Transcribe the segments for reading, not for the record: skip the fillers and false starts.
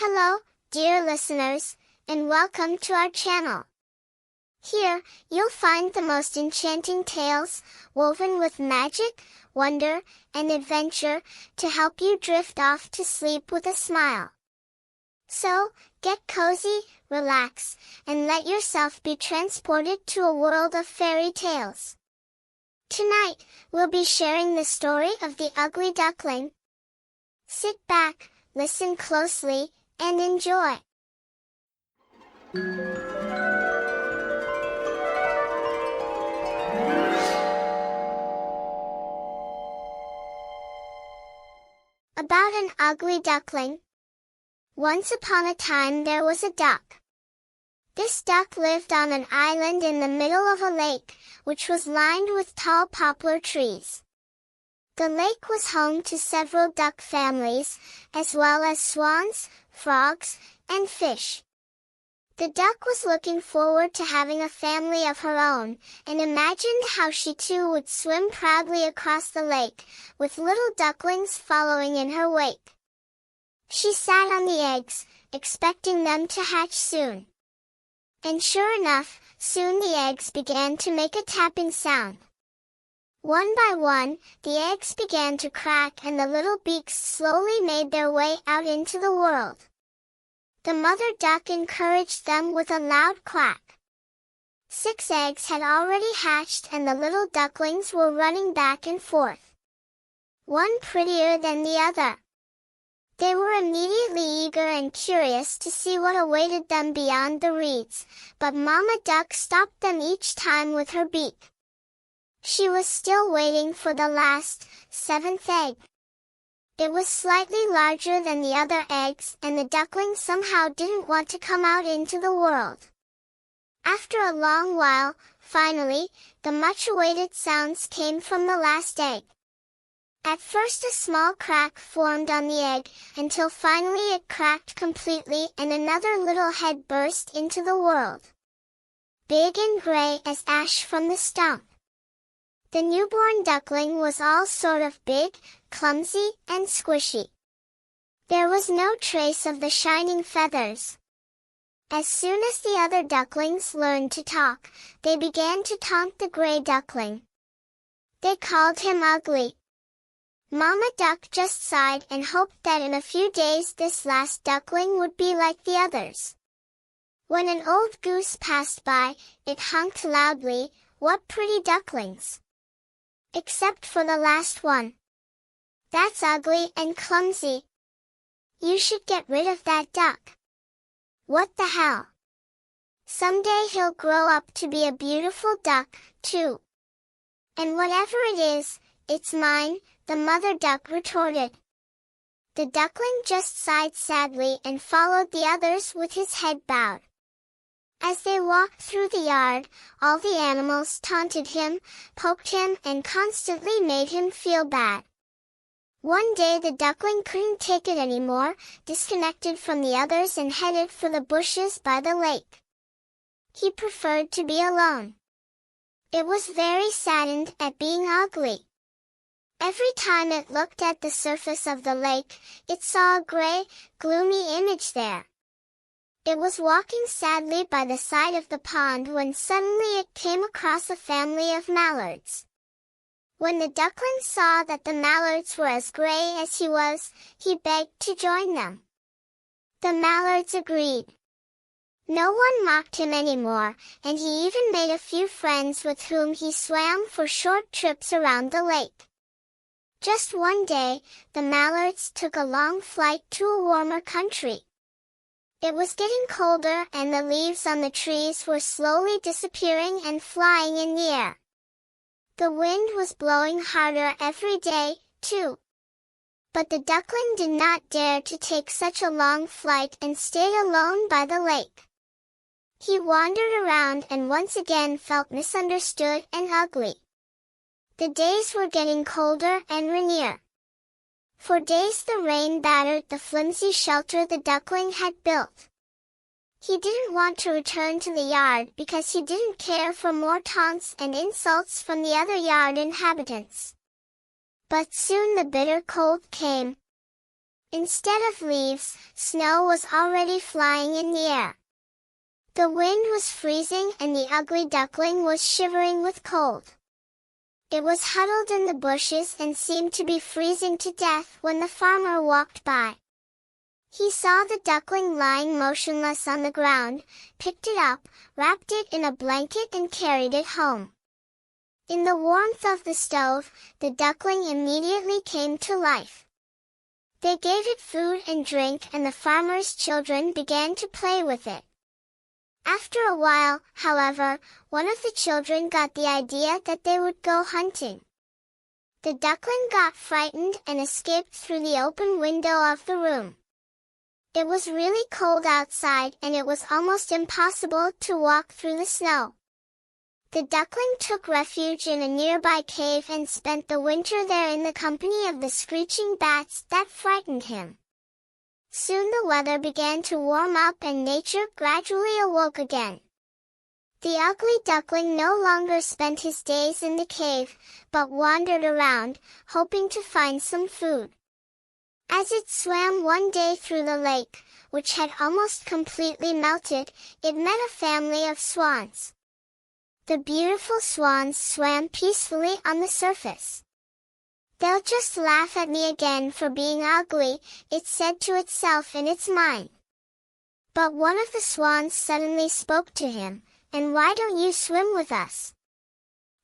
Hello, dear listeners, and welcome to our channel. Here, you'll find the most enchanting tales, woven with magic, wonder, and adventure, to help you drift off to sleep with a smile. So, get cozy, relax, and let yourself be transported to a world of fairy tales. Tonight, we'll be sharing the story of the Ugly Duckling. Sit back, listen closely, and enjoy. About an ugly duckling. Once upon a time there was a duck. This duck lived on an island in the middle of a lake, which was lined with tall poplar trees. The lake was home to several duck families, as well as swans, frogs, and fish. The duck was looking forward to having a family of her own, and imagined how she too would swim proudly across the lake, with little ducklings following in her wake. She sat on the eggs, expecting them to hatch soon. And sure enough, soon the eggs began to make a tapping sound. One by one, the eggs began to crack and the little beaks slowly made their way out into the world. The mother duck encouraged them with a loud quack. 6 eggs had already hatched and the little ducklings were running back and forth, one prettier than the other. They were immediately eager and curious to see what awaited them beyond the reeds, but Mama Duck stopped them each time with her beak. She was still waiting for the last, 7th egg. It was slightly larger than the other eggs and the duckling somehow didn't want to come out into the world. After a long while, finally, the much-awaited sounds came from the last egg. At first a small crack formed on the egg, until finally it cracked completely and another little head burst into the world, big and gray as ash from the stump. The newborn duckling was all sort of big, clumsy, and squishy. There was no trace of the shining feathers. As soon as the other ducklings learned to talk, they began to taunt the gray duckling. They called him ugly. Mama Duck just sighed and hoped that in a few days this last duckling would be like the others. When an old goose passed by, it honked loudly, "What pretty ducklings! Except for the last one. That's ugly and clumsy. You should get rid of that duck. What the hell? Someday he'll grow up to be a beautiful duck, too. And whatever it is, it's mine," the mother duck retorted. The duckling just sighed sadly and followed the others with his head bowed. As they walked through the yard, all the animals taunted him, poked him, and constantly made him feel bad. One day the duckling couldn't take it anymore, disconnected from the others and headed for the bushes by the lake. He preferred to be alone. It was very saddened at being ugly. Every time it looked at the surface of the lake, it saw a gray, gloomy image there. It was walking sadly by the side of the pond when suddenly it came across a family of mallards. When the duckling saw that the mallards were as gray as he was, he begged to join them. The mallards agreed. No one mocked him anymore, and he even made a few friends with whom he swam for short trips around the lake. Just one day, the mallards took a long flight to a warmer country. It was getting colder and the leaves on the trees were slowly disappearing and flying in the air. The wind was blowing harder every day, too. But the duckling did not dare to take such a long flight and stayed alone by the lake. He wandered around and once again felt misunderstood and ugly. The days were getting colder and rainier. For days the rain battered the flimsy shelter the duckling had built. He didn't want to return to the yard because he didn't care for more taunts and insults from the other yard inhabitants. But soon the bitter cold came. Instead of leaves, snow was already flying in the air. The wind was freezing and the ugly duckling was shivering with cold. It was huddled in the bushes and seemed to be freezing to death when the farmer walked by. He saw the duckling lying motionless on the ground, picked it up, wrapped it in a blanket and carried it home. In the warmth of the stove, the duckling immediately came to life. They gave it food and drink and the farmer's children began to play with it. After a while, however, one of the children got the idea that they would go hunting. The duckling got frightened and escaped through the open window of the room. It was really cold outside and it was almost impossible to walk through the snow. The duckling took refuge in a nearby cave and spent the winter there in the company of the screeching bats that frightened him. Soon the weather began to warm up and nature gradually awoke again. The ugly duckling no longer spent his days in the cave, but wandered around, hoping to find some food. As it swam one day through the lake, which had almost completely melted, it met a family of swans. The beautiful swans swam peacefully on the surface. "They'll just laugh at me again for being ugly," it said to itself in its mind. But one of the swans suddenly spoke to him, "And why don't you swim with us?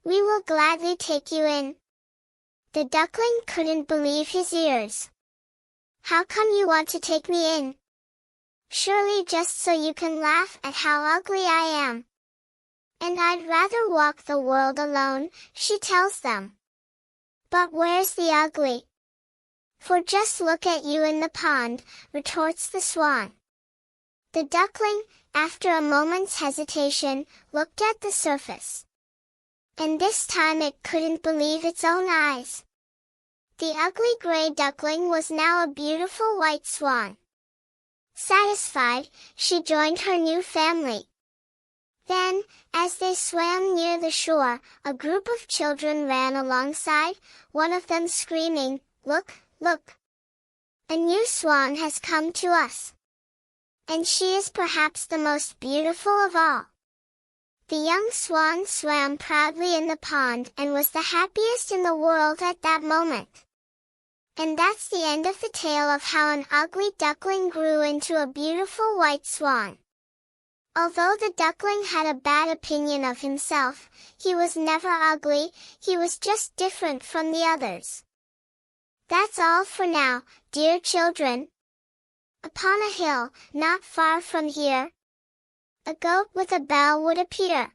We will gladly take you in." The duckling couldn't believe his ears. "How come you want to take me in? Surely just so you can laugh at how ugly I am. And I'd rather walk the world alone," she tells them. "But where's the ugly? For just look at you in the pond," retorts the swan. The duckling, after a moment's hesitation, looked at the surface. And this time it couldn't believe its own eyes. The ugly gray duckling was now a beautiful white swan. Satisfied, she joined her new family. Then, as they swam near the shore, a group of children ran alongside, one of them screaming, "Look, look! A new swan has come to us! And she is perhaps the most beautiful of all." The young swan swam proudly in the pond and was the happiest in the world at that moment. And that's the end of the tale of how an ugly duckling grew into a beautiful white swan. Although the duckling had a bad opinion of himself, he was never ugly, he was just different from the others. That's all for now, dear children. Upon a hill, not far from here, a goat with a bell would appear.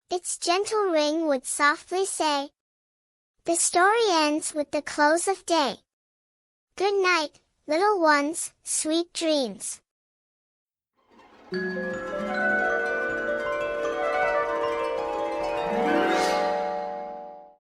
Its gentle ring would softly say. The story ends with the close of day. Good night, little ones, sweet dreams.